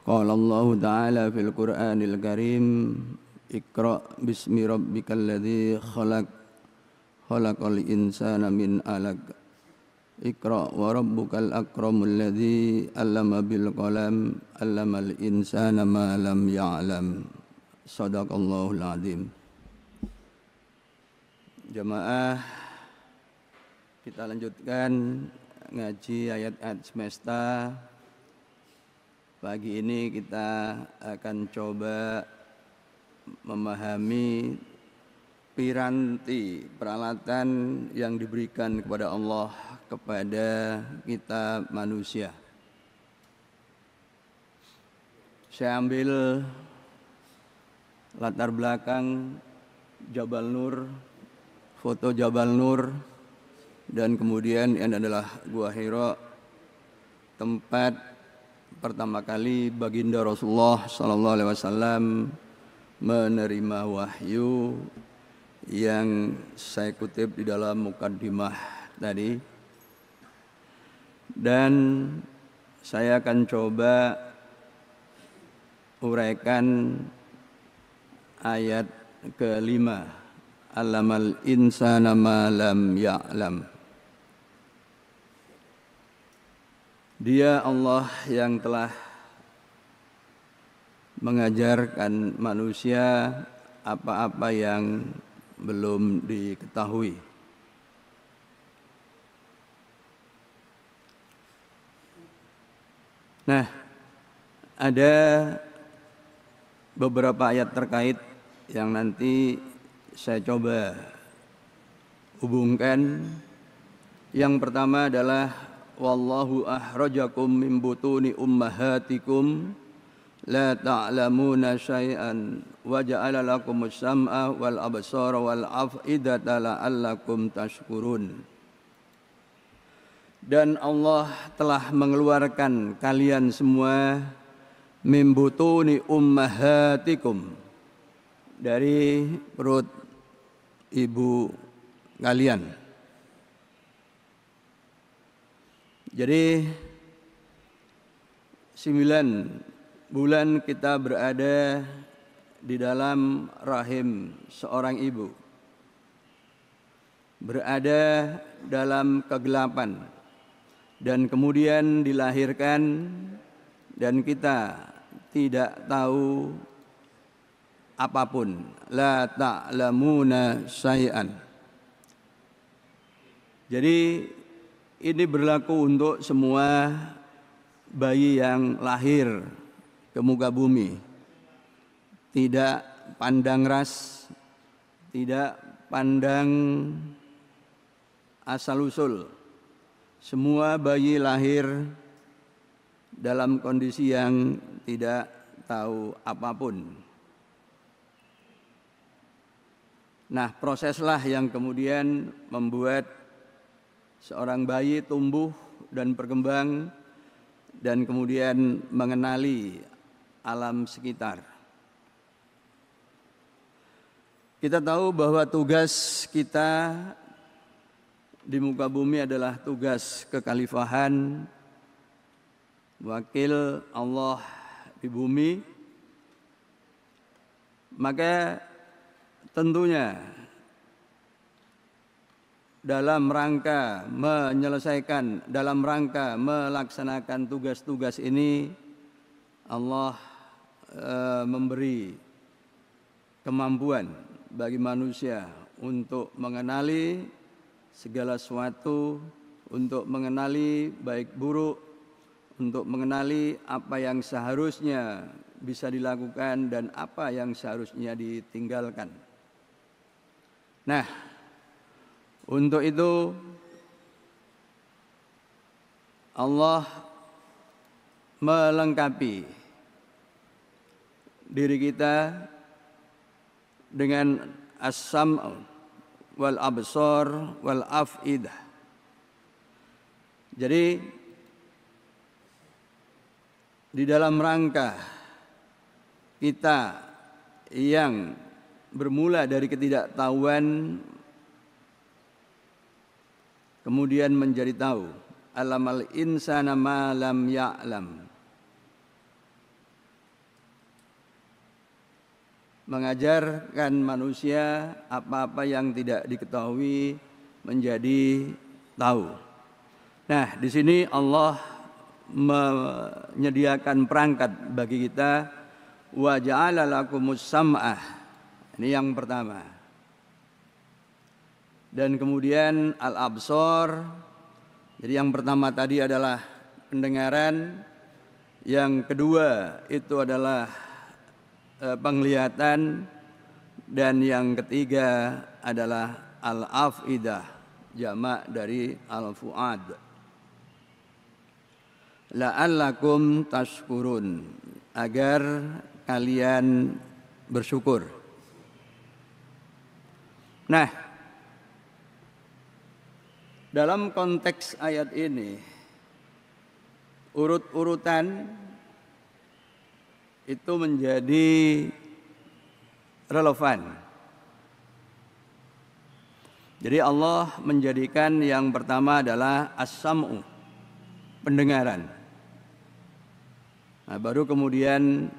Qala Allah Ta'ala fil Qur'anil Karim, Iqra bismi rabbikal ladzi khalaq, khalaqal insana min 'alaq. Iqra wa rabbukal akramul ladzi 'allama bil qalam, 'allamal insana ma lam ya'lam. Shadaqallahul 'azim. Jamaah, kita lanjutkan ngaji ayat-ayat semesta. Pagi ini kita akan coba memahami piranti peralatan yang diberikan kepada Allah kepada kita manusia. Saya ambil latar belakang Jabal Nur, foto Jabal Nur, dan kemudian ini adalah Gua Hira, tempat pertama kali baginda Rasulullah SAW menerima wahyu yang saya kutip di dalam mukaddimah tadi. Dan saya akan coba uraikan ayat kelima, Allamal insana ma lam ya'lam. Dia Allah yang telah mengajarkan manusia apa-apa yang belum diketahui. Nah, ada beberapa ayat terkait yang nanti saya coba hubungkan. Yang pertama adalah wallahu akhrajakum min butuni ummahatikum la ta'lamuna syai'an wa ja'ala lakumus sam'a wal absara wal af'idata la'allakum tashkurun. Dan Allah telah mengeluarkan kalian semua min butuni ummahatikum, dari perut ibu kalian. Jadi 9 bulan kita berada di dalam rahim seorang ibu, berada dalam kegelapan, dan kemudian dilahirkan, dan kita tidak tahu apapun. La ta'lamuna syai'an. Jadi ini berlaku untuk semua bayi yang lahir ke muka bumi. Tidak pandang ras, tidak pandang asal-usul. Semua bayi lahir dalam kondisi yang tidak tahu apapun. Nah, proseslah yang kemudian membuat seorang bayi tumbuh dan berkembang dan kemudian mengenali alam sekitar. Kita tahu bahwa tugas kita di muka bumi adalah tugas kekhalifahan, wakil Allah di bumi. Maka tentunya dalam rangka menyelesaikan, dalam rangka melaksanakan tugas-tugas ini, Allah memberi kemampuan bagi manusia untuk mengenali segala sesuatu, untuk mengenali baik buruk, untuk mengenali apa yang seharusnya bisa dilakukan dan apa yang seharusnya ditinggalkan. Nah, untuk itu Allah melengkapi diri kita dengan as-sam' wal absar wal af'idah. Jadi di dalam rangka kita yang bermula dari ketidaktahuan kemudian menjadi tahu, alamal insana ma lam ya'lam. mengajarkan manusia apa-apa yang tidak diketahui menjadi tahu. Nah, di sini Allah menyediakan perangkat bagi kita, wa ja'ala lakumus sam'ah. Ini yang pertama. Dan kemudian al-absar. Jadi yang pertama tadi adalah pendengaran, yang kedua itu adalah penglihatan, dan yang ketiga adalah al-afidah, jamak dari al-fuad. La'allakum tashkurun, agar kalian bersyukur. Nah, dalam konteks ayat ini, urut-urutan itu menjadi relevan. Jadi Allah menjadikan yang pertama adalah as-sam'u, pendengaran. Nah, baru kemudian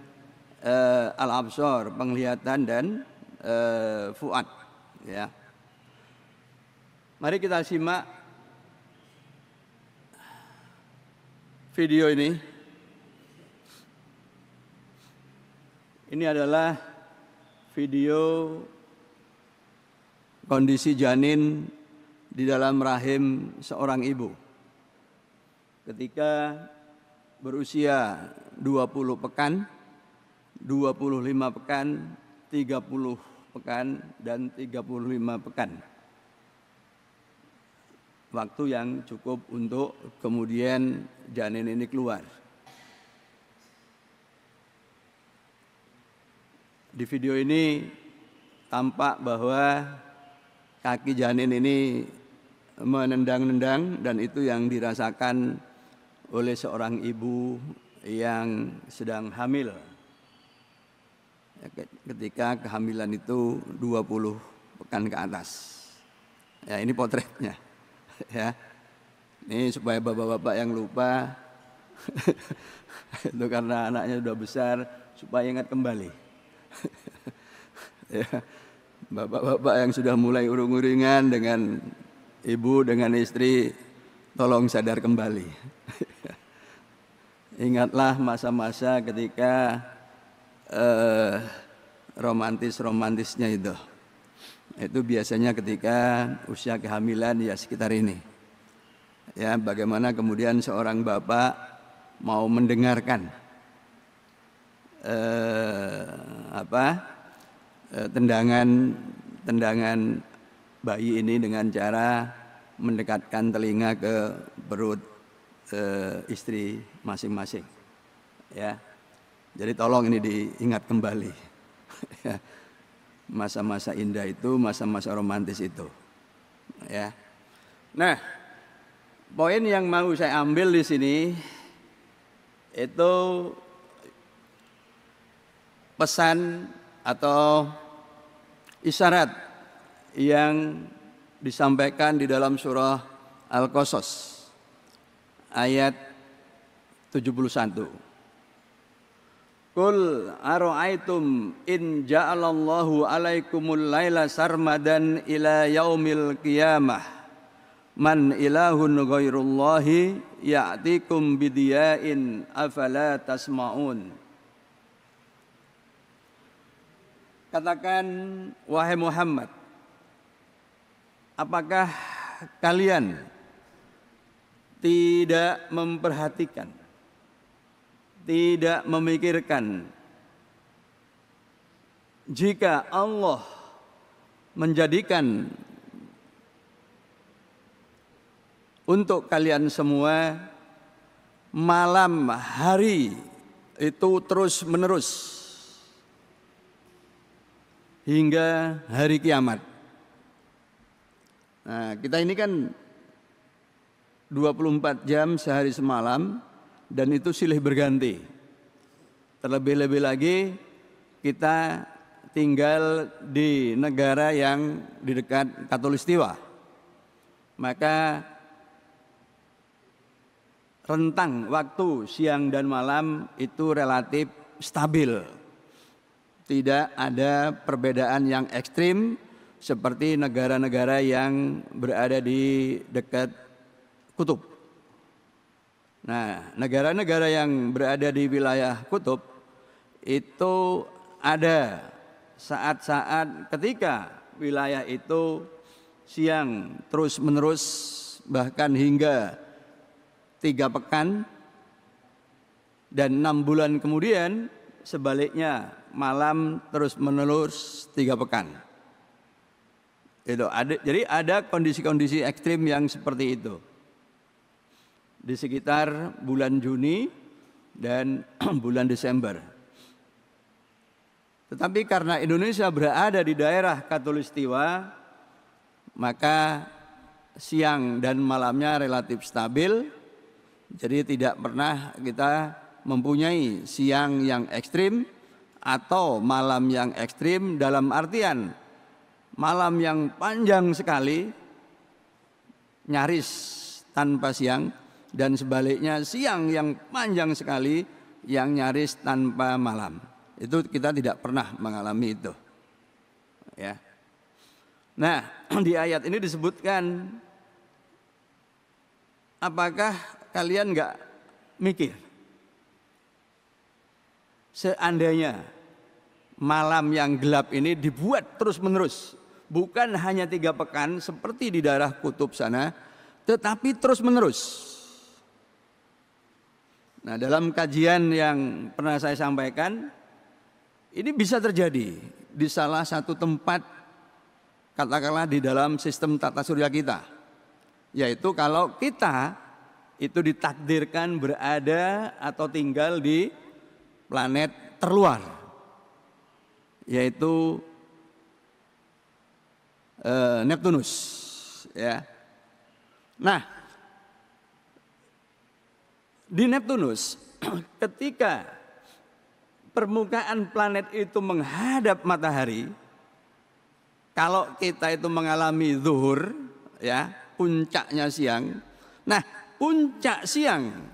al-absar, penglihatan, dan fuad. Ya. Mari kita simak video ini. Ini adalah video kondisi janin di dalam rahim seorang ibu ketika berusia 20 pekan, 25 pekan, 30 pekan, dan 35 pekan. Waktu yang cukup untuk kemudian janin ini keluar. Di video ini tampak bahwa kaki janin ini menendang-nendang, dan itu yang dirasakan oleh seorang ibu yang sedang hamil. Ketika kehamilan itu 20 pekan ke atas. Ya, ini potretnya. Ya. Ini supaya bapak-bapak yang lupa itu karena anaknya sudah besar, supaya ingat kembali. Ya, bapak-bapak yang sudah mulai urung-uringan dengan ibu, dengan istri, tolong sadar kembali. Ingatlah masa-masa ketika romantis-romantisnya itu. Itu biasanya ketika usia kehamilan, ya sekitar ini. Ya, bagaimana kemudian seorang bapak mau mendengarkan tendangan bayi ini dengan cara mendekatkan telinga ke perut istri masing-masing. Ya, jadi tolong ini diingat kembali. Ya, masa-masa indah itu, masa-masa romantis itu. Ya, nah, poin yang mau saya ambil di sini itu pesan atau isyarat yang disampaikan di dalam surah Al-Qasas ayat 71. Qul ara'aitum in ja'alallahu 'alaikumul laila sarmadan ila yaumil qiyamah man ilahun ghairullahi ya'tikum bidiya'in afala tasma'un. Katakan, wahai Muhammad, apakah kalian tidak memperhatikan, tidak memikirkan jika Allah menjadikan untuk kalian semua malam hari itu terus menerus hingga hari kiamat. Nah, kita ini kan 24 jam sehari semalam, dan itu silih berganti. Terlebih-lebih lagi kita tinggal di negara yang di dekat Khatulistiwa. Maka rentang waktu siang dan malam itu relatif stabil. Tidak ada perbedaan yang ekstrim seperti negara-negara yang berada di dekat kutub. Nah, negara-negara yang berada di wilayah kutub itu ada saat-saat ketika wilayah itu siang terus-menerus bahkan hingga 3 pekan, dan 6 bulan kemudian sebaliknya malam terus-menerus 3 pekan. Itu ada, jadi ada kondisi-kondisi ekstrim yang seperti itu di sekitar bulan Juni dan bulan Desember. Tetapi karena Indonesia berada di daerah Khatulistiwa, maka siang dan malamnya relatif stabil. Jadi tidak pernah kita mempunyai siang yang ekstrim atau malam yang ekstrim, dalam artian malam yang panjang sekali nyaris tanpa siang, dan sebaliknya siang yang panjang sekali yang nyaris tanpa malam. Itu kita tidak pernah mengalami itu. Ya. Nah, di ayat ini disebutkan, apakah kalian nggak mikir seandainya malam yang gelap ini dibuat terus-menerus, bukan hanya 3 pekan seperti di daerah kutub sana, tetapi terus-menerus. Nah, dalam kajian yang pernah saya sampaikan, ini bisa terjadi di salah satu tempat, katakanlah di dalam sistem tata surya kita, yaitu kalau kita itu ditakdirkan berada atau tinggal di planet terluar, yaitu Neptunus, ya. Nah, di Neptunus ketika permukaan planet itu menghadap matahari, kalau kita itu mengalami zuhur, ya, puncaknya siang. Nah, puncak siang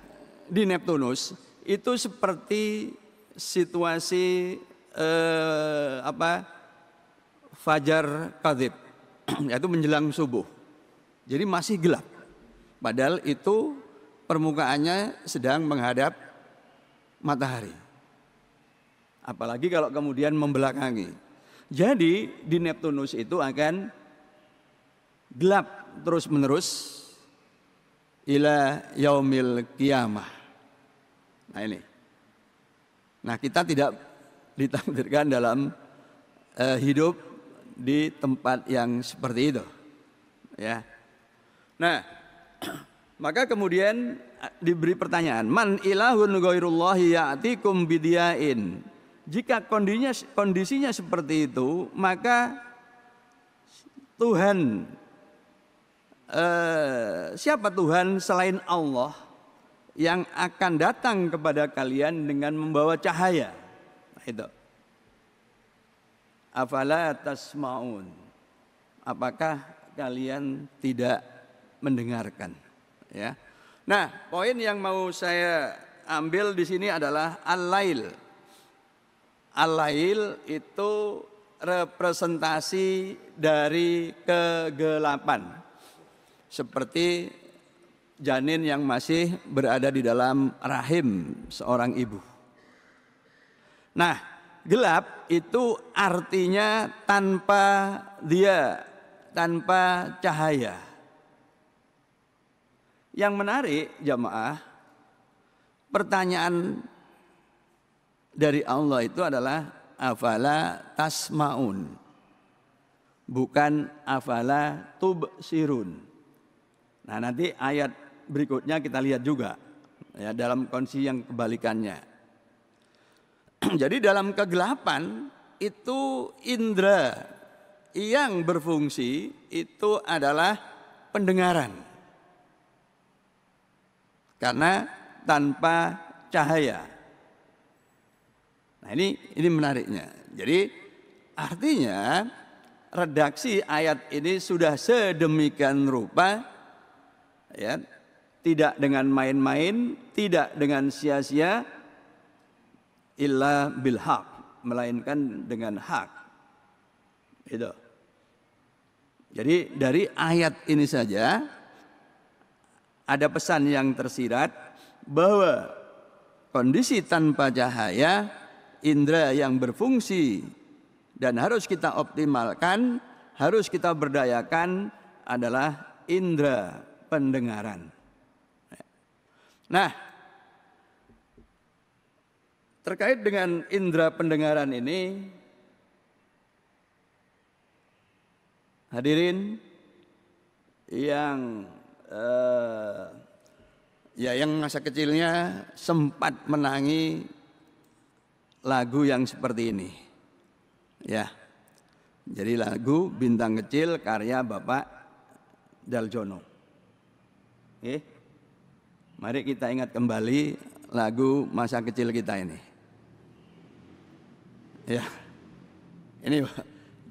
di Neptunus itu seperti situasi fajar kadhib, yaitu menjelang subuh. Jadi masih gelap, padahal itu permukaannya sedang menghadap matahari. Apalagi kalau kemudian membelakangi. Jadi di Neptunus itu akan gelap terus-menerus ila yaumil qiyamah. Nah ini. Nah, kita tidak ditakdirkan dalam hidup di tempat yang seperti itu. Ya. Nah, maka kemudian diberi pertanyaan, man ilahun ghairullahi ya'tikum bidiyain. Jika kondisinya seperti itu, maka Tuhan, siapa Tuhan selain Allah yang akan datang kepada kalian dengan membawa cahaya? Nah, itu. Afala tasma'un. Apakah kalian tidak mendengarkan? Ya. Nah, poin yang mau saya ambil di sini adalah al-lail. Al-lail itu representasi dari kegelapan, seperti janin yang masih berada di dalam rahim seorang ibu. Nah, gelap itu artinya tanpa dia, tanpa cahaya. Yang menarik jamaah, pertanyaan dari Allah itu adalah afala tasmaun, bukan afala tubsirun. Nah, nanti ayat berikutnya kita lihat juga, ya, dalam kondisi yang kebalikannya. Jadi dalam kegelapan itu indera yang berfungsi itu adalah pendengaran, karena tanpa cahaya. Nah, ini menariknya. Jadi artinya redaksi ayat ini sudah sedemikian rupa, ya, tidak dengan main-main, tidak dengan sia-sia, illa bilhaq, melainkan dengan hak. Itu. Jadi dari ayat ini saja ada pesan yang tersirat bahwa kondisi tanpa cahaya, indera yang berfungsi dan harus kita optimalkan, harus kita berdayakan adalah indera pendengaran. Nah, terkait dengan indera pendengaran ini, hadirin yang yang masa kecilnya sempat menangi lagu yang seperti ini. Ya. Jadi lagu Bintang Kecil karya Bapak Daljono. Mari kita ingat kembali lagu masa kecil kita ini. Ya. Ini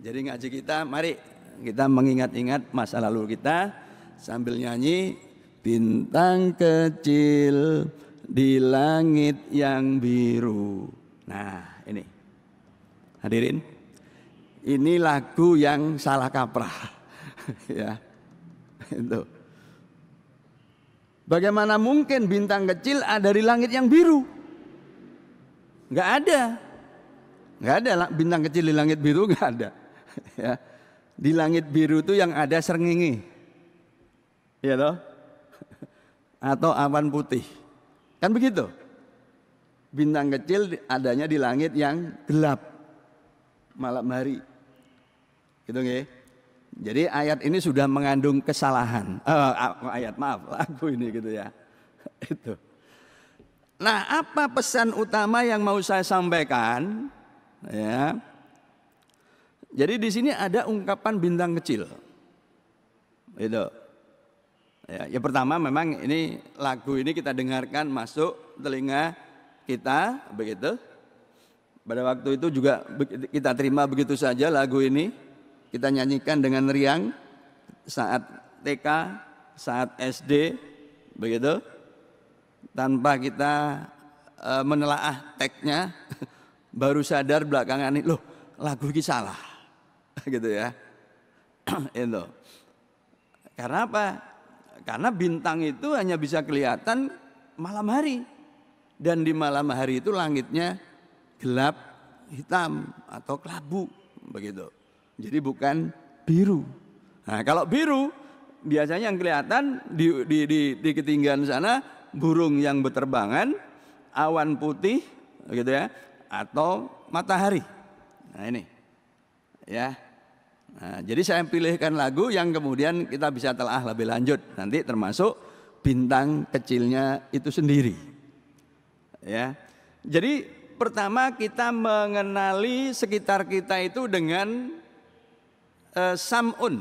jadi ngaji kita, mari kita mengingat-ingat masa lalu kita sambil nyanyi bintang kecil di langit yang biru. Nah, ini. Hadirin, ini lagu yang salah kaprah. Ya. Itu. Bagaimana mungkin bintang kecil ada di langit yang biru? Enggak ada. Enggak ada bintang kecil di langit biru, enggak ada. Ya. Di langit biru itu yang ada srengenge. Ya toh? Atau awan putih. Kan begitu? Bintang kecil adanya di langit yang gelap malam hari. Gitu nggih. Jadi ayat ini sudah mengandung kesalahan. Lagu ini gitu ya. Itu. Nah, apa pesan utama yang mau saya sampaikan? Ya. Jadi di sini ada ungkapan bintang kecil. Itu. Ya, pertama memang ini lagu ini kita dengarkan masuk telinga kita begitu. Pada waktu itu juga kita terima begitu saja lagu ini. Kita nyanyikan dengan riang saat TK, saat SD begitu. Tanpa kita menelaah teksnya, baru sadar belakangan ini, loh lagu ini salah. Gitu ya. Itu. Karena apa? Karena bintang itu hanya bisa kelihatan malam hari. Dan di malam hari itu langitnya gelap, hitam atau kelabu begitu. Jadi bukan biru. Nah, kalau biru biasanya yang kelihatan di ketinggian sana burung yang berterbangan, awan putih gitu ya, atau matahari. Nah, ini. Ya. Nah, jadi saya pilihkan lagu yang kemudian kita bisa telah lebih lanjut nanti termasuk bintang kecilnya itu sendiri. Ya. Jadi pertama kita mengenali sekitar kita itu dengan sam'un,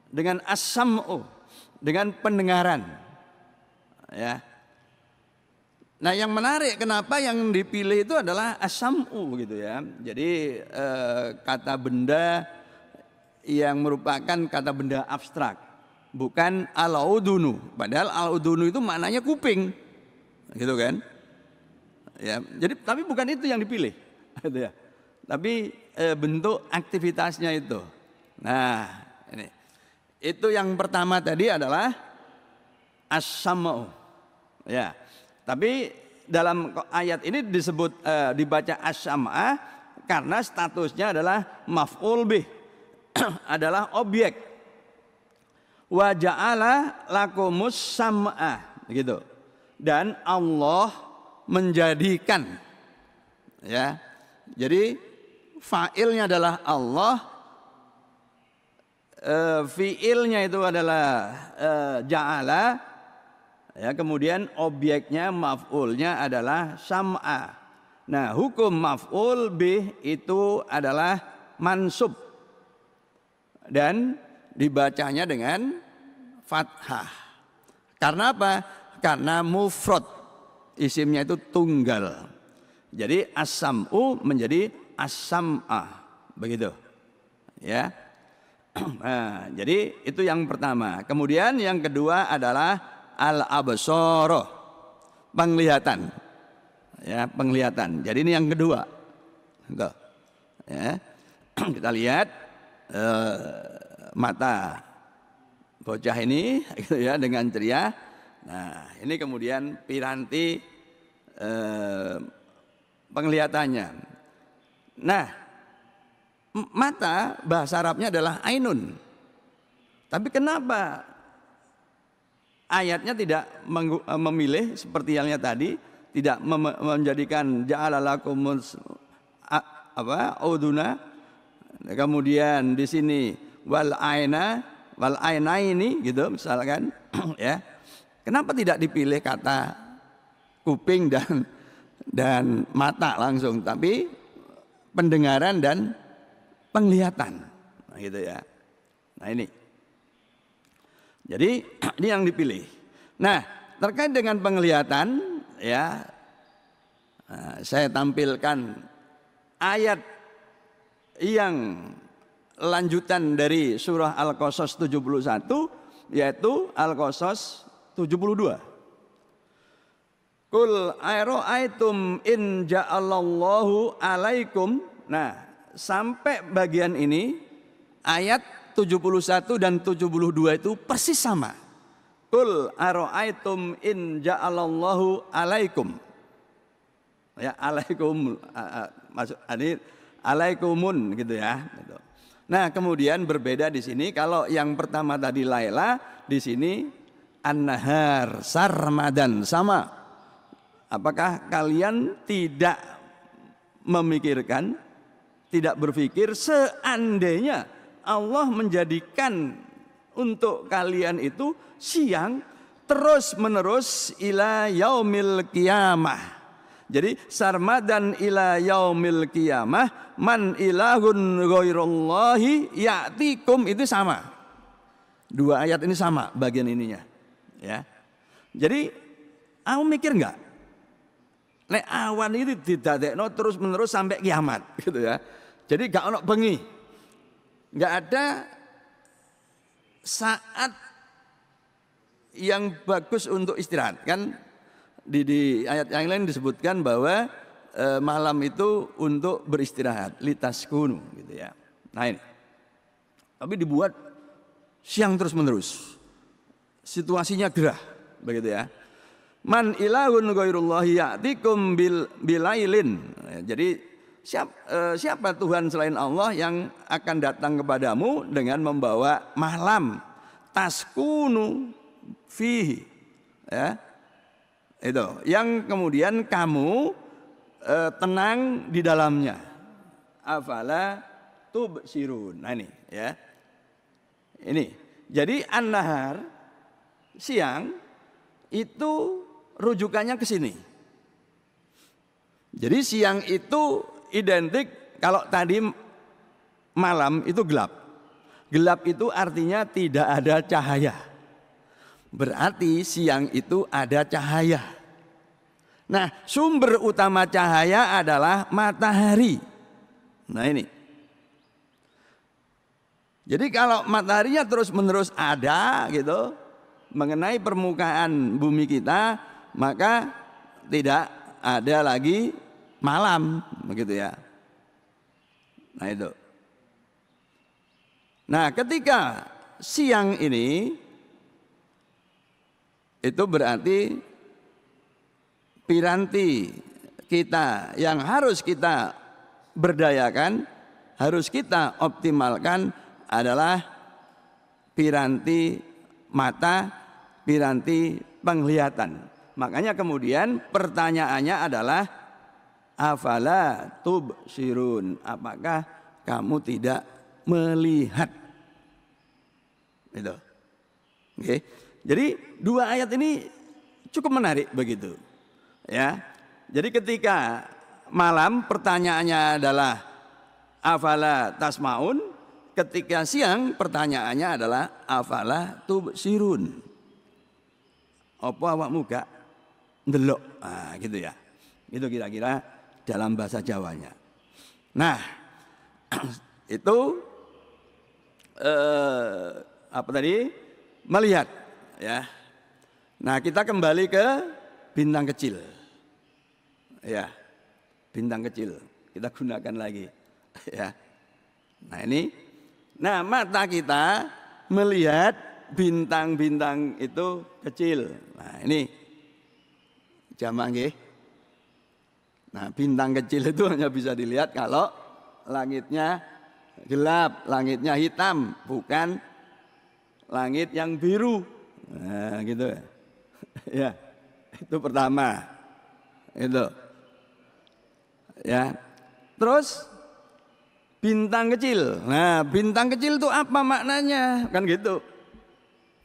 dengan as-sam'u, dengan pendengaran. Ya. Nah, yang menarik kenapa yang dipilih itu adalah as-sam'u gitu ya. Jadi kata benda yang merupakan kata benda abstrak, bukan al-udhunu. Padahal al-udhunu itu maknanya kuping, gitu kan? Ya, jadi tapi bukan itu yang dipilih, gitu ya. Tapi bentuk aktivitasnya itu. Nah, ini. Itu yang pertama tadi adalah as-sam'u. Ya. Tapi dalam ayat ini disebut dibaca as-sam'a karena statusnya adalah maf'ul bih. Adalah objek. Wa ja'ala lakumus sam'a gitu. Dan Allah menjadikan, ya. Jadi fa'ilnya adalah Allah, fi'ilnya itu adalah ja'ala, ya, kemudian objeknya maf'ulnya adalah sam'a. Nah, hukum maf'ul bih itu adalah mansub dan dibacanya dengan fathah. Karena apa? Karena mufrad, isimnya itu tunggal. Jadi as-sam'u menjadi as-sam'ah, begitu. Ya. Nah, jadi itu yang pertama. Kemudian yang kedua adalah al-absara, penglihatan. Ya, penglihatan. Jadi ini yang kedua. Tuh. Ya. Kita lihat mata bocah ini gitu ya dengan ceria. Nah, ini kemudian piranti penglihatannya. Nah, mata bahasa Arabnya adalah ainun. Tapi kenapa ayatnya tidak memilih seperti halnya tadi, tidak menjadikan ja'alalakumus uduna, kemudian di sini wal ainaini gitu misalkan ya. Kenapa tidak dipilih kata kuping dan mata langsung, tapi pendengaran dan penglihatan. Nah, gitu ya. Nah, ini. Jadi ini yang dipilih. Nah, terkait dengan penglihatan ya, saya tampilkan ayat yang lanjutan dari surah Al-Qasas 71, yaitu Al-Qasas 72. Qul aira'aitum in ja'alallahu alaikum. Nah, sampai bagian ini ayat 71 dan 72 itu persis sama. Qul aira'aitum in ja'alallahu alaikum. Ya, alaikum maksud ini alaikumun gitu ya. Nah, kemudian berbeda di sini. Kalau yang pertama tadi Laila, di sini an-nahar sarmadan, sama. Apakah kalian tidak memikirkan, tidak berpikir seandainya Allah menjadikan untuk kalian itu siang terus menerus ila yaumil qiyamah. Jadi sarmadan ila yaumil qiyamah man ilahun ghairullahi ya'tikum, itu sama. Dua ayat ini sama bagian ininya. Ya. Jadi aku mikir enggak? Nek awan itu didadekno terus menerus sampai kiamat gitu ya. Jadi gak ono bengi. Enggak ada saat yang bagus untuk istirahat. Kan di ayat yang lain disebutkan bahwa malam itu untuk beristirahat, litaskunu gitu ya. Nah ini. Tapi dibuat siang terus menerus. Situasinya gerah begitu ya. Man ilahun ghairullahi ya'tikum bilailin. Jadi siapa Tuhan selain Allah yang akan datang kepadamu dengan membawa malam, taskunu fihi, ya. Itu yang kemudian kamu tenang di dalamnya. Afala tubsirun. Nah ini ya. Ini. Jadi an-nahar siang itu rujukannya ke sini. Jadi siang itu identik, kalau tadi malam itu gelap. Gelap itu artinya tidak ada cahaya. Berarti siang itu ada cahaya. Nah, sumber utama cahaya adalah matahari. Nah ini. Jadi kalau mataharinya terus-menerus ada gitu mengenai permukaan bumi kita, maka tidak ada lagi malam begitu ya. Nah itu. Nah, ketika siang ini itu berarti piranti kita yang harus kita berdayakan, harus kita optimalkan adalah piranti mata, piranti penglihatan. Makanya kemudian pertanyaannya adalah afala tubsirun, apakah kamu tidak melihat? Itu. Oke. Jadi dua ayat ini cukup menarik begitu. Ya. Jadi ketika malam pertanyaannya adalah afala tasmaun, ketika siang pertanyaannya adalah afala tubsirun. Apa awakmu gak ndelok? Nah, gitu ya. Itu kira-kira dalam bahasa Jawanya. Nah, itu apa tadi? Melihat, ya. Nah, kita kembali ke bintang kecil. Ya. Bintang kecil. kita gunakan lagi. Ya. Nah ini, mata kita melihat bintang-bintang itu kecil. Nah ini jamak nggih. Nah bintang kecil itu hanya bisa dilihat kalau langitnya gelap, langitnya hitam, bukan langit yang biru. Nah gitu ya. Itu pertama. Itu. Ya. Terus bintang kecil. Nah, bintang kecil itu apa maknanya? Kan gitu.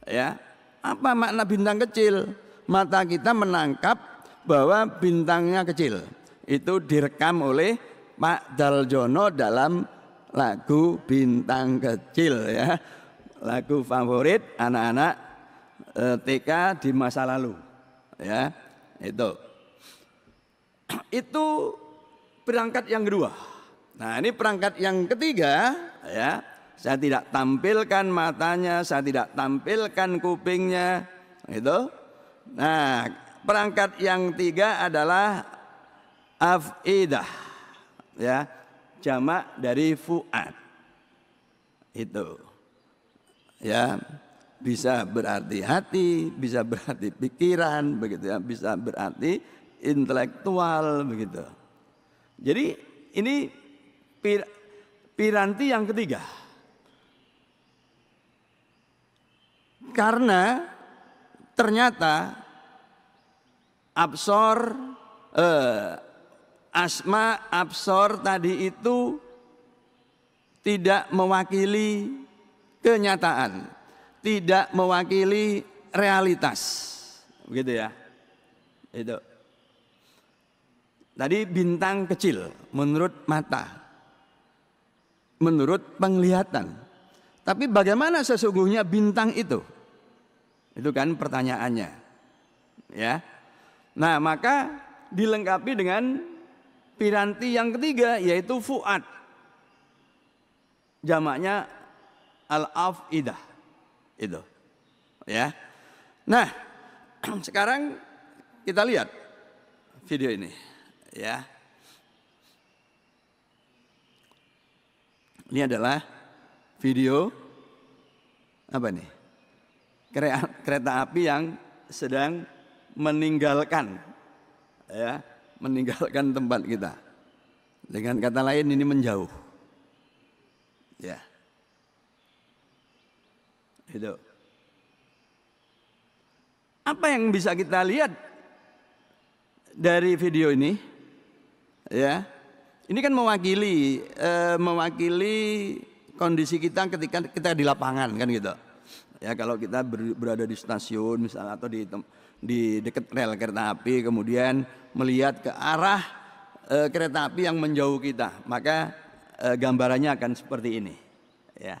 Ya. Apa makna bintang kecil? Mata kita menangkap bahwa bintangnya kecil. Itu direkam oleh Pak Daljono dalam lagu Bintang Kecil ya. Lagu favorit anak-anak TK di masa lalu. Ya. Itu perangkat yang kedua. Nah ini perangkat yang ketiga ya, saya tidak tampilkan matanya, saya tidak tampilkan kupingnya, itu. Nah perangkat yang tiga adalah afidah, ya, jamak dari fuad, itu, ya, bisa berarti hati, bisa berarti pikiran, begitu ya, bisa berarti intelektual, begitu. Jadi ini piranti yang ketiga. Karena ternyata asma absor tadi itu tidak mewakili kenyataan, tidak mewakili realitas, begitu ya. Itu. Tadi bintang kecil menurut mata, menurut penglihatan. Tapi bagaimana sesungguhnya bintang itu? Itu kan pertanyaannya. Ya. Nah, maka dilengkapi dengan piranti yang ketiga yaitu fuad. Jamaknya al-afidah. Itu. Ya. Nah, sekarang kita lihat video ini, ya. Ini adalah video apa nih? Kereta api yang sedang meninggalkan, ya, meninggalkan tempat kita. Dengan kata lain ini menjauh. Ya. Itu. Apa yang bisa kita lihat dari video ini? Ya. Ini kan mewakili kondisi kita ketika kita di lapangan, kan gitu. Ya, kalau kita berada di stasiun misalnya atau di dekat rel kereta api, kemudian melihat ke arah kereta api yang menjauh kita, maka gambarannya akan seperti ini. Ya.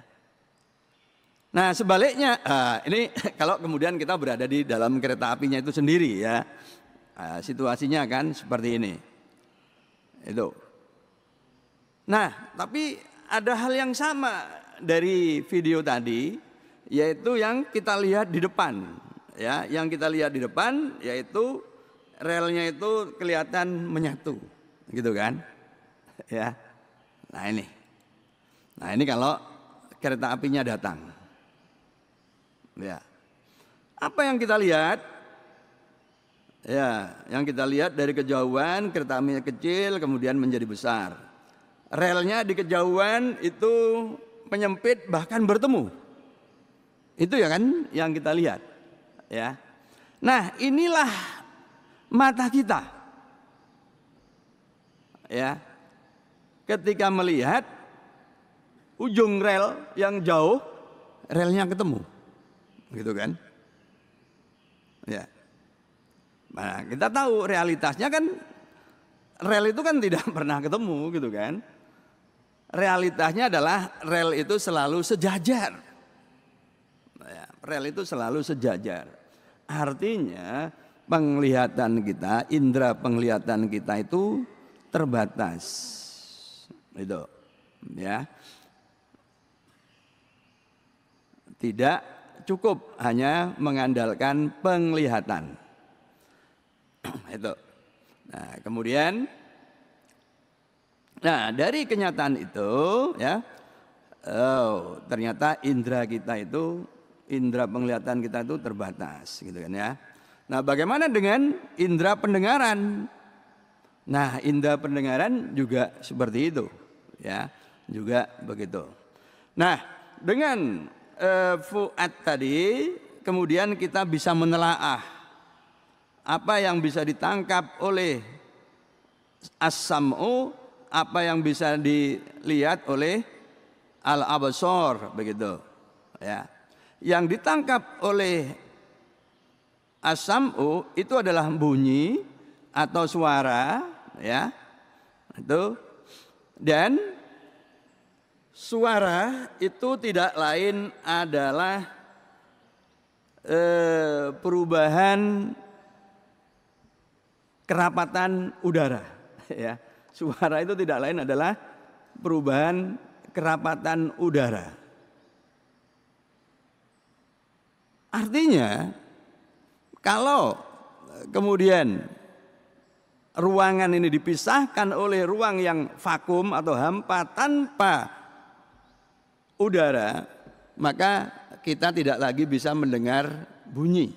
Nah sebaliknya, ini kalau kemudian kita berada di dalam kereta apinya itu sendiri, ya, situasinya kan seperti ini. Itu. Nah, tapi ada hal yang sama dari video tadi, yaitu yang kita lihat di depan, ya, yang kita lihat di depan, yaitu relnya itu kelihatan menyatu, gitu kan, ya. Nah ini kalau kereta apinya datang, ya, apa yang kita lihat? Ya, yang kita lihat dari kejauhan kereta apinya kecil, kemudian menjadi besar. Relnya di kejauhan itu menyempit bahkan bertemu. Itu ya kan yang kita lihat, ya. Nah, inilah mata kita. Ya. Ketika melihat ujung rel yang jauh, relnya ketemu. Gitu kan? Ya. Nah, kita tahu realitasnya kan rel itu kan tidak pernah ketemu, gitu kan? Realitasnya adalah rel itu selalu sejajar. Ya, rel itu selalu sejajar. Artinya penglihatan kita, indera penglihatan kita itu terbatas. Itu, ya. Tidak cukup hanya mengandalkan penglihatan. Itu. Nah, kemudian Nah, dari kenyataan itu ya, ternyata indera kita itu, indera penglihatan kita itu terbatas gitu kan ya. Nah, bagaimana dengan indera pendengaran? Nah, indera pendengaran juga seperti itu ya, juga begitu. Nah, dengan fuad tadi kemudian kita bisa menelaah apa yang bisa ditangkap oleh as-sam'u, apa yang bisa dilihat oleh al-absar begitu ya. Yang ditangkap oleh as-sam'u itu adalah bunyi atau suara ya. Itu, dan suara itu tidak lain adalah perubahan kerapatan udara ya. Suara itu tidak lain adalah perubahan kerapatan udara. Artinya kalau kemudian ruangan ini dipisahkan oleh ruang yang vakum atau hampa tanpa udara, maka kita tidak lagi bisa mendengar bunyi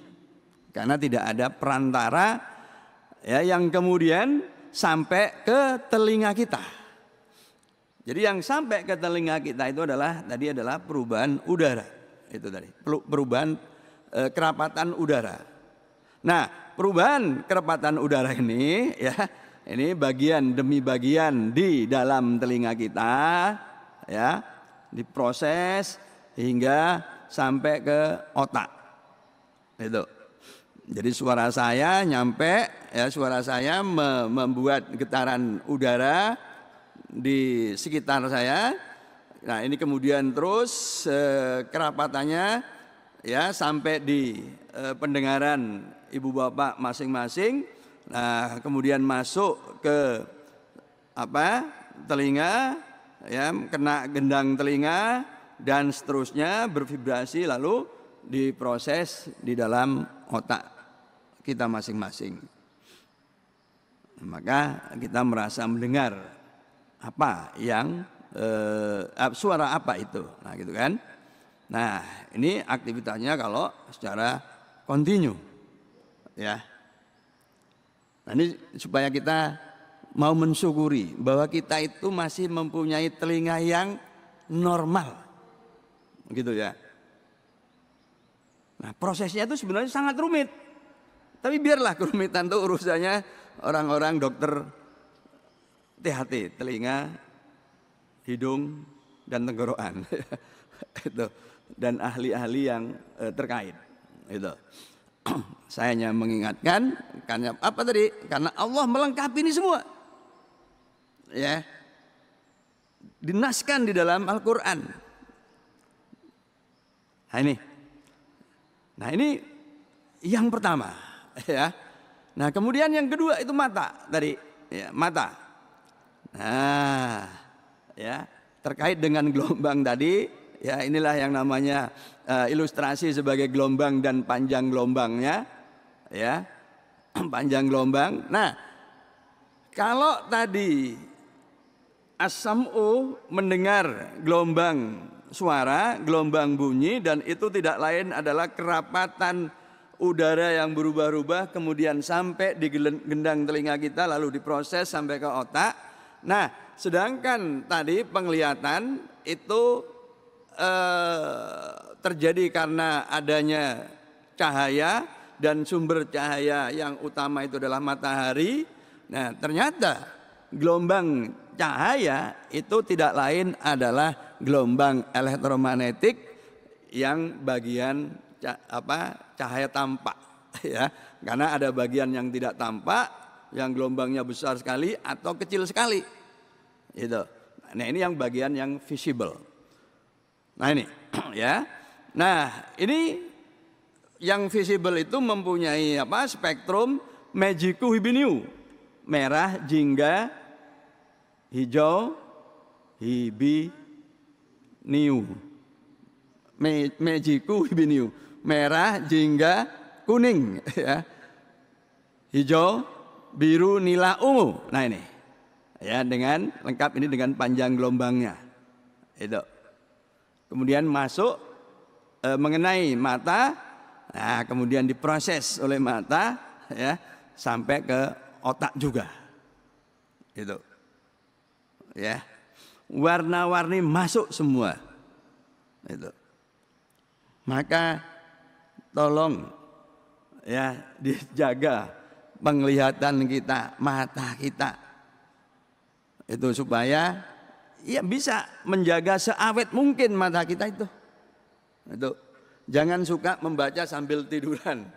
karena tidak ada perantara ya yang kemudian sampai ke telinga kita. Jadi yang sampai ke telinga kita itu adalah perubahan udara. Itu tadi, perubahan kerapatan udara. Nah, perubahan kerapatan udara ini ya, ini bagian demi bagian di dalam telinga kita ya, diproses hingga sampai ke otak. Itu. Jadi suara saya nyampe ya, suara saya membuat getaran udara di sekitar saya. Nah, ini kemudian terus kerapatannya ya sampai di pendengaran ibu bapak masing-masing. Nah, kemudian masuk ke telinga ya, kena gendang telinga dan seterusnya bervibrasi lalu diproses di dalam otak kita masing-masing. Maka kita merasa mendengar apa yang suara apa itu. Nah, gitu kan. Nah, ini aktivitasnya kalau secara kontinu. Ya. Nah, ini supaya kita mau mensyukuri bahwa kita itu masih mempunyai telinga yang normal. Gitu ya. Nah, prosesnya itu sebenarnya sangat rumit. Tapi biarlah kerumitan itu urusannya orang-orang dokter THT, telinga, hidung, dan tenggorokan. Itu, dan ahli-ahli yang terkait. Itu. Saya hanya mengingatkan karena apa tadi? Karena Allah melengkapi ini semua. Ya. Dinaskan di dalam Al-Qur'an. Nah, ini yang pertama. Ya. Nah, kemudian yang kedua itu mata tadi, ya, mata. Nah, ya, terkait dengan gelombang tadi, ya inilah yang namanya ilustrasi sebagai gelombang dan panjang gelombangnya, ya, panjang gelombang. Nah, kalau tadi as-sam'u mendengar gelombang suara, gelombang bunyi, dan itu tidak lain adalah kerapatan udara yang berubah-ubah kemudian sampai di gendang telinga kita lalu diproses sampai ke otak. Nah, sedangkan tadi penglihatan itu terjadi karena adanya cahaya dan sumber cahaya yang utama itu adalah matahari. Nah, ternyata gelombang cahaya itu tidak lain adalah gelombang elektromagnetik yang bagian cahaya tampak ya, karena ada bagian yang tidak tampak yang gelombangnya besar sekali atau kecil sekali itu. Nah, ini yang bagian yang visible. Nah, ini ya. Nah, ini yang visible itu mempunyai spektrum Mejiku Hibiniu, merah, jingga, hijau, hibiniu. Mejiku Hibiniu, merah, jingga, kuning, ya, hijau, biru, nila, ungu. Nah, ini, Ya, dengan lengkap ini dengan panjang gelombangnya. Itu. Kemudian masuk mengenai mata, nah kemudian diproses oleh mata ya sampai ke otak juga. Itu. Ya. Warna-warni masuk semua. Itu. Maka tolong ya dijaga penglihatan kita, mata kita. Itu supaya ya bisa menjaga seawet mungkin mata kita itu. Itu. Jangan suka membaca sambil tiduran.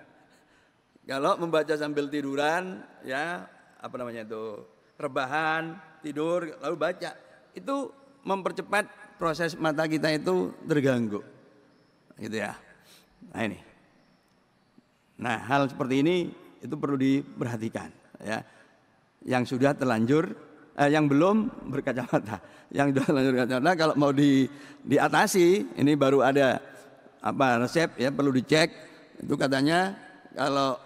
Kalau membaca sambil tiduran ya apa namanya itu? Rebahan, tidur lalu baca. Itu mempercepat proses mata kita itu terganggu. Gitu ya. Nah ini. Nah, hal seperti ini itu perlu diperhatikan ya. Yang sudah terlanjur yang belum berkacamata, yang sudah terlanjur berkacamata kalau mau diatasi, ini baru ada apa resep ya perlu dicek. Itu katanya kalau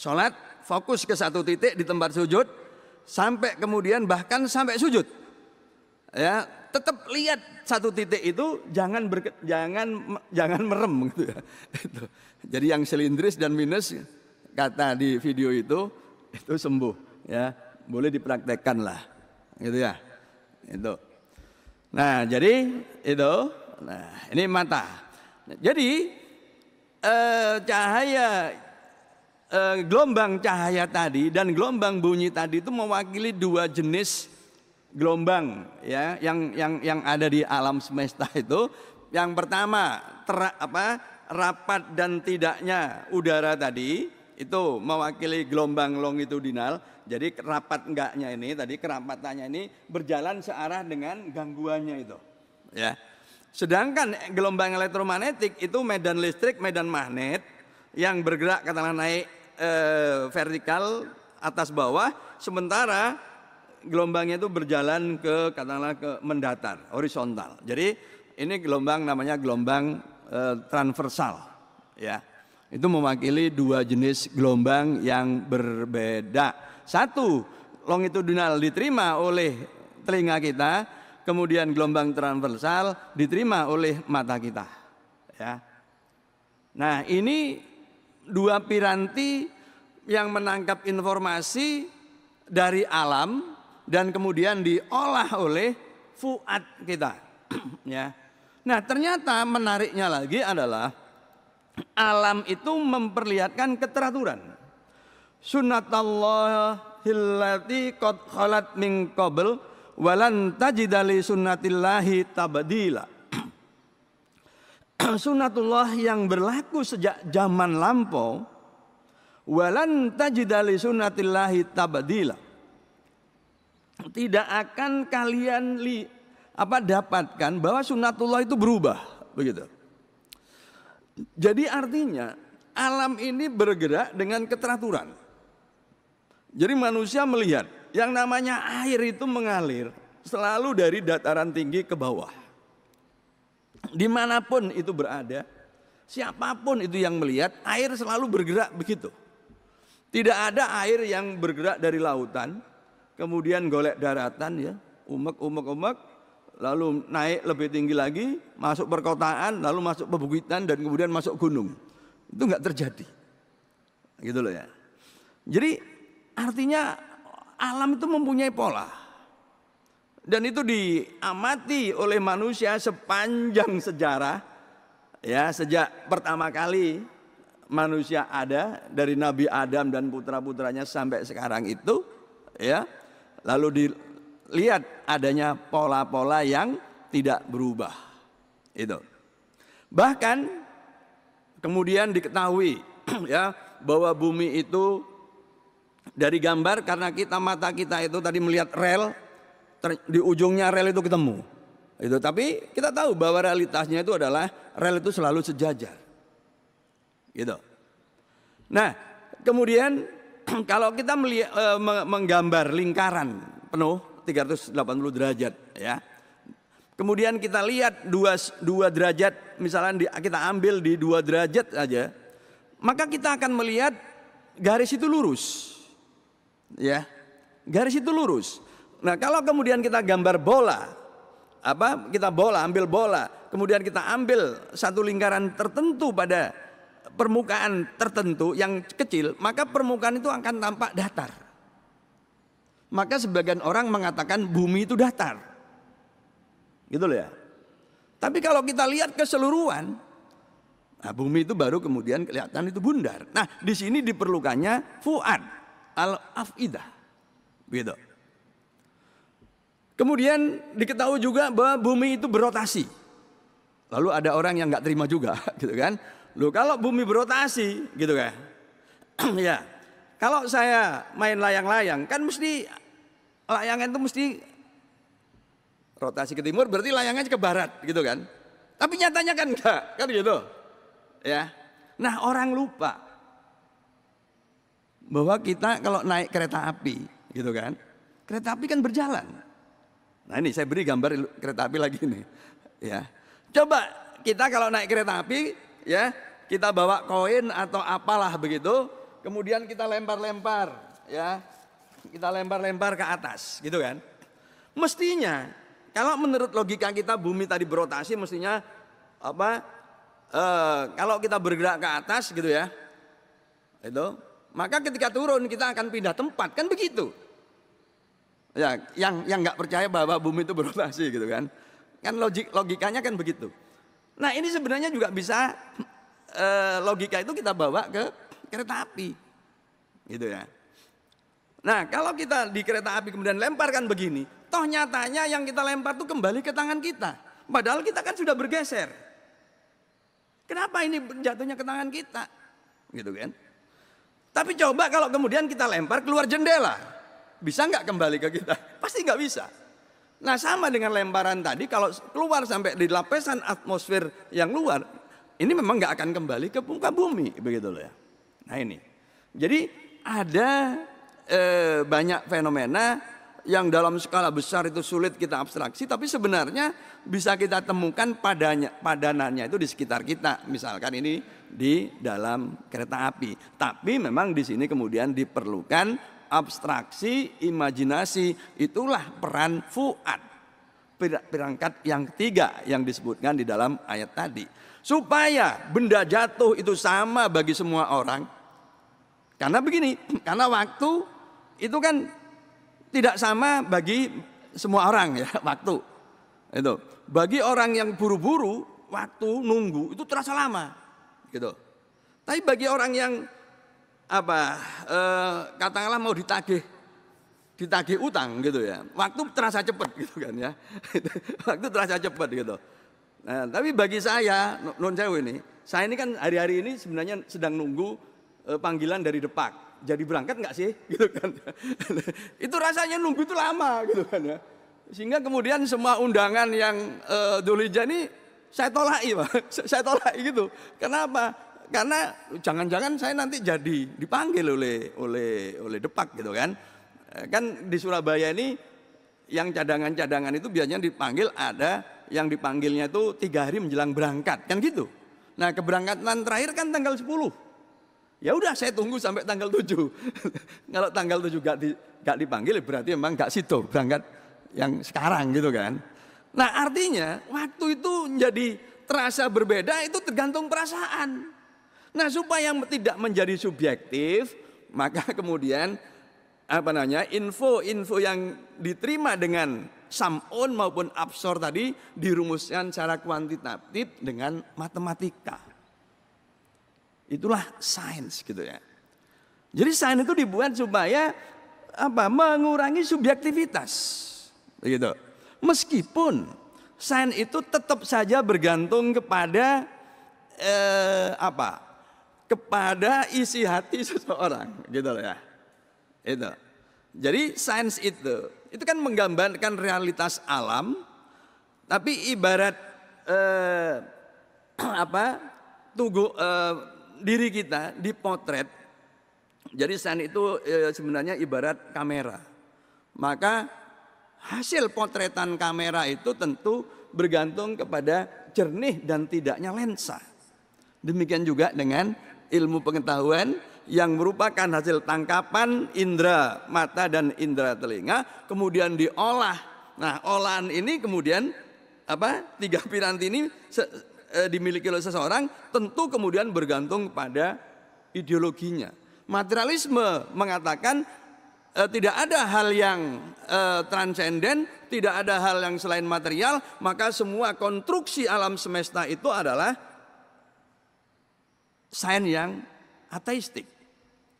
sholat fokus ke satu titik di tempat sujud sampai kemudian bahkan sampai sujud. Ya, tetap lihat satu titik itu, jangan merem gitu ya. Itu. Jadi yang silindris dan minus kata di video itu sembuh ya, boleh dipraktekkan lah. Gitu ya. Itu. Nah, jadi itu. Nah, ini mata. Jadi cahaya gelombang cahaya tadi dan gelombang bunyi tadi itu mewakili dua jenis gelombang ya yang ada di alam semesta itu. Yang pertama rapat dan tidaknya udara tadi itu mewakili gelombang longitudinal. Jadi rapat enggaknya ini tadi kerapatannya ini berjalan searah dengan gangguannya itu. Ya. Sedangkan gelombang elektromagnetik itu medan listrik, medan magnet yang bergerak katakanlah naik vertikal atas bawah, sementara gelombangnya itu berjalan ke katakanlah ke mendatar, horizontal. Jadi ini gelombang namanya gelombang transversal ya. Itu mewakili dua jenis gelombang yang berbeda. Satu longitudinal diterima oleh telinga kita, kemudian gelombang transversal diterima oleh mata kita. Ya. Nah, ini dua piranti yang menangkap informasi dari alam dan kemudian diolah oleh fuad kita. Ya. Nah, ternyata menariknya lagi adalah alam itu memperlihatkan keteraturan. Sunnatallahillati qad khalat min qabl walan tajida li sunnatillahi tabdila. Sunnatullah yang berlaku sejak zaman lampau, walan tajida li sunnatillahi tabdila. Tidak akan kalian dapatkan bahwa sunnatullah itu berubah, begitu. Jadi artinya alam ini bergerak dengan keteraturan. Jadi manusia melihat yang namanya air itu mengalir selalu dari dataran tinggi ke bawah. Dimanapun itu berada, siapapun itu yang melihat air selalu bergerak begitu. Tidak ada air yang bergerak dari lautan, kemudian golek daratan ya, umek, lalu naik lebih tinggi lagi, masuk perkotaan, lalu masuk pebukitan dan kemudian masuk gunung. Itu enggak terjadi. Gitu loh ya. Jadi artinya alam itu mempunyai pola. Dan itu diamati oleh manusia sepanjang sejarah. Ya, sejak pertama kali manusia ada dari Nabi Adam dan putra-putranya sampai sekarang itu, ya. Lalu dilihat adanya pola-pola yang tidak berubah. Itu. Bahkan kemudian diketahui ya bahwa bumi itu dari gambar, karena mata kita itu tadi melihat rel, di ujungnya rel itu ketemu. Itu, tapi kita tahu bahwa realitasnya itu adalah rel itu selalu sejajar. Gitu. Nah, kemudian kalau kita menggambar lingkaran penuh 380 derajat ya. Kemudian kita lihat dua derajat, misalnya kita ambil di 2 derajat saja, maka kita akan melihat garis itu lurus. Ya, garis itu lurus. Nah, kalau kemudian kita gambar bola, kita ambil bola, kemudian kita ambil satu lingkaran tertentu pada permukaan tertentu yang kecil, maka permukaan itu akan tampak datar. Maka sebagian orang mengatakan bumi itu datar. Gitu loh ya. Tapi kalau kita lihat keseluruhan, nah bumi itu baru kemudian kelihatan itu bundar. Nah, di sini diperlukannya fuad al-afidah. Gitu. Kemudian diketahui juga bahwa bumi itu berotasi. Lalu ada orang yang nggak terima juga, gitu kan? Loh, kalau bumi berotasi, gitu kan? Ya, kalau saya main layang-layang, kan mesti layangan itu mesti rotasi ke timur, berarti layangannya ke barat, gitu kan? Tapi nyatanya kan enggak, kan gitu, ya. Nah, orang lupa bahwa kita kalau naik kereta api, gitu kan? Kereta api kan berjalan. Nah, ini saya beri gambar kereta api lagi nih, ya. Coba kita kalau naik kereta api, ya, kita bawa koin atau apalah begitu, kemudian kita lempar-lempar, ya, kita lempar-lempar ke atas, gitu kan? Mestinya, kalau menurut logika kita bumi tadi berotasi, mestinya kalau kita bergerak ke atas, gitu ya, itu, maka ketika turun kita akan pindah tempat, kan begitu? Ya, yang nggak percaya bahwa bumi itu berotasi, gitu kan? Kan logikanya kan begitu. Nah, ini sebenarnya juga bisa logika itu kita bawa ke kereta api, gitu ya. Nah, kalau kita di kereta api kemudian lemparkan begini, toh nyatanya yang kita lempar itu kembali ke tangan kita. Padahal kita kan sudah bergeser. Kenapa ini jatuhnya ke tangan kita? Gitu kan. Tapi coba kalau kemudian kita lempar keluar jendela, bisa nggak kembali ke kita? Pasti nggak bisa. Nah, sama dengan lemparan tadi, kalau keluar sampai di lapisan atmosfer yang luar, ini memang nggak akan kembali ke muka bumi, begitu loh ya. Nah ini, jadi ada banyak fenomena yang dalam skala besar itu sulit kita abstraksi, tapi sebenarnya bisa kita temukan padanannya itu di sekitar kita. Misalkan ini di dalam kereta api, tapi memang di sini kemudian diperlukan abstraksi, imajinasi. Itulah peran fuad, perangkat yang ketiga yang disebutkan di dalam ayat tadi. Supaya benda jatuh itu sama bagi semua orang. Karena begini, karena waktu itu kan tidak sama bagi semua orang ya, waktu. Itu. Bagi orang yang buru-buru, waktu nunggu itu terasa lama, gitu. Tapi bagi orang yang katakanlah mau ditagih utang gitu ya, waktu terasa cepat gitu kan ya. Waktu terasa cepat gitu. Nah, tapi bagi saya non sewu ini, saya ini kan hari-hari ini sebenarnya sedang nunggu panggilan dari Depak. Jadi berangkat nggak sih gitu kan. Itu rasanya nunggu itu lama gitu kan ya. Sehingga kemudian semua undangan yang Dzulhijjah ini saya tolaki, Pak. Saya tolaki gitu. Kenapa? Karena jangan-jangan saya nanti jadi dipanggil oleh Depak gitu kan. Kan di Surabaya ini yang cadangan-cadangan itu biasanya dipanggil, ada yang dipanggilnya itu 3 hari menjelang berangkat kan gitu. Nah, keberangkatan terakhir kan tanggal 10. Ya udah saya tunggu sampai tanggal 7. Kalau tanggal 7 gak dipanggil berarti memang gak situ berangkat yang sekarang gitu kan. Nah, artinya waktu itu menjadi terasa berbeda itu tergantung perasaan. Nah, supaya tidak menjadi subjektif, maka kemudian info-info yang diterima dengan sam'un maupun absor tadi dirumuskan secara kuantitatif dengan matematika. Itulah sains gitu ya. Jadi sains itu dibuat supaya mengurangi subjektivitas. Begitu. Meskipun sains itu tetap saja bergantung kepada kepada isi hati seseorang, gitu loh ya. Itu. Jadi sains itu kan menggambarkan realitas alam, tapi ibarat diri kita dipotret. Jadi sains itu sebenarnya ibarat kamera. Maka hasil potretan kamera itu tentu bergantung kepada jernih dan tidaknya lensa. Demikian juga dengan ilmu pengetahuan yang merupakan hasil tangkapan indera mata dan indera telinga, kemudian diolah. Nah, olahan ini kemudian tiga piranti ini dimiliki oleh seseorang, tentu kemudian bergantung pada ideologinya. Materialisme mengatakan tidak ada hal yang transenden, tidak ada hal yang selain material, maka semua konstruksi alam semesta itu adalah sains yang ateistik.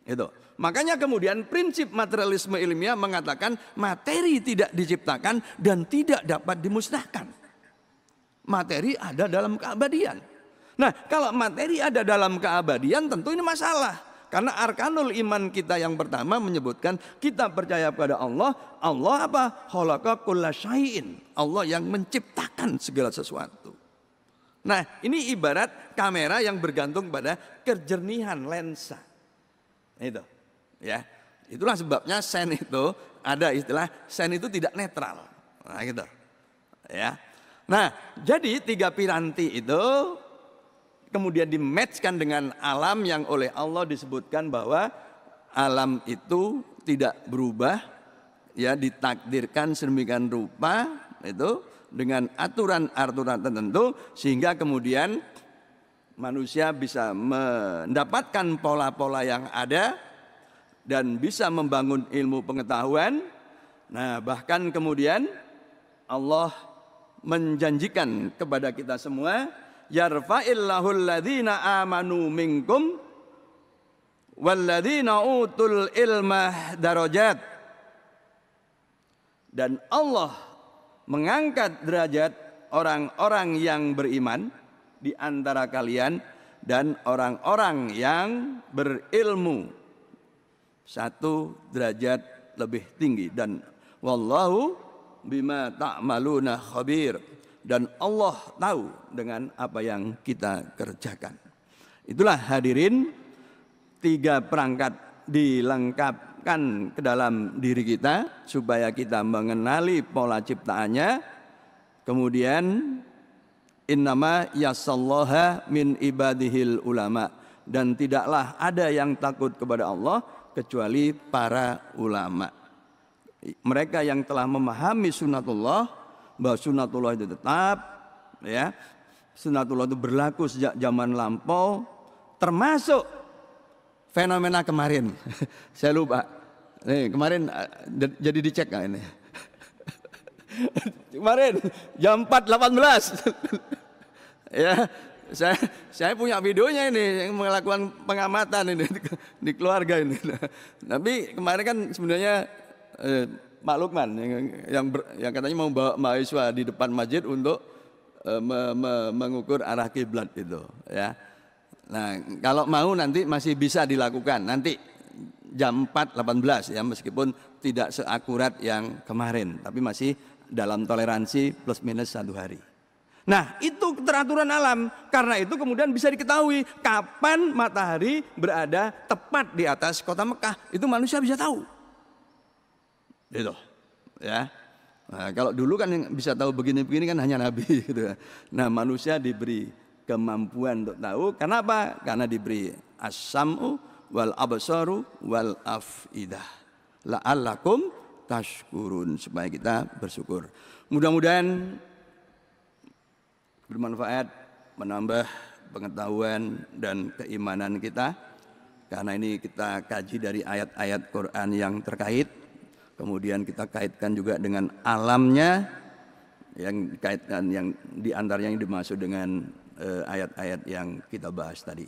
Itu. Makanya kemudian prinsip materialisme ilmiah mengatakan materi tidak diciptakan dan tidak dapat dimusnahkan. Materi ada dalam keabadian. Nah, kalau materi ada dalam keabadian tentu ini masalah. Karena arkanul iman kita yang pertama menyebutkan kita percaya pada Allah. Allah apa? Khalaqa kulla syai'in. Allah yang menciptakan segala sesuatu. Nah, ini ibarat kamera yang bergantung pada kejernihan lensa. Itu, ya. Itulah sebabnya sen itu ada istilah sen itu tidak netral. Nah, gitu. Ya. Nah, jadi tiga piranti itu kemudian dimatchkan dengan alam yang oleh Allah disebutkan bahwa alam itu tidak berubah, ya, ditakdirkan sedemikian rupa itu dengan aturan-aturan tertentu sehingga kemudian manusia bisa mendapatkan pola-pola yang ada dan bisa membangun ilmu pengetahuan. Nah, bahkan kemudian Allah menjanjikan kepada kita semua, yarfa'illahu alladhina amanu minkum walladhina utul ilma darajat. Dan Allah mengangkat derajat orang-orang yang beriman di antara kalian dan orang-orang yang berilmu satu derajat lebih tinggi. Dan wallahu bima ta'maluna khabir, dan Allah tahu dengan apa yang kita kerjakan. Itulah hadirin, tiga perangkat dilengkapkan ke dalam diri kita supaya kita mengenali pola ciptaannya. Kemudian innama yasallaha min ibadihil ulama, dan tidaklah ada yang takut kepada Allah kecuali para ulama. Mereka yang telah memahami sunnatullah, bahwa sunnatullah itu tetap, ya, sunnatullah itu berlaku sejak zaman lampau, termasuk fenomena kemarin. Saya lupa. Nih, kemarin jadi dicek nggak ini? Kemarin jam 4.18. Ya, saya punya videonya ini yang melakukan pengamatan ini di keluarga ini. Tapi kemarin kan sebenarnya Pak Lukman yang katanya mau bawa mahasiswa di depan masjid untuk mengukur arah kiblat itu, ya. Nah, kalau mau nanti masih bisa dilakukan nanti jam 4.18 ya, meskipun tidak seakurat yang kemarin, tapi masih dalam toleransi plus minus 1 hari. Nah, itu keteraturan alam. Karena itu kemudian bisa diketahui kapan matahari berada tepat di atas kota Mekah. Itu manusia bisa tahu. Gitu, ya. Nah, kalau dulu kan yang bisa tahu begini-begini kan hanya Nabi gitu. Nah, manusia diberi kemampuan untuk tahu. Kenapa? Karena diberi as-sam'u wal absaru wal afidah la'allakum tashkurun, supaya kita bersyukur. Mudah-mudahan bermanfaat, menambah pengetahuan dan keimanan kita. Karena ini kita kaji dari ayat-ayat Quran yang terkait. Kemudian kita kaitkan juga dengan alamnya, yang dikaitkan yang diantaranya yang dimaksud dengan ayat-ayat yang kita bahas tadi.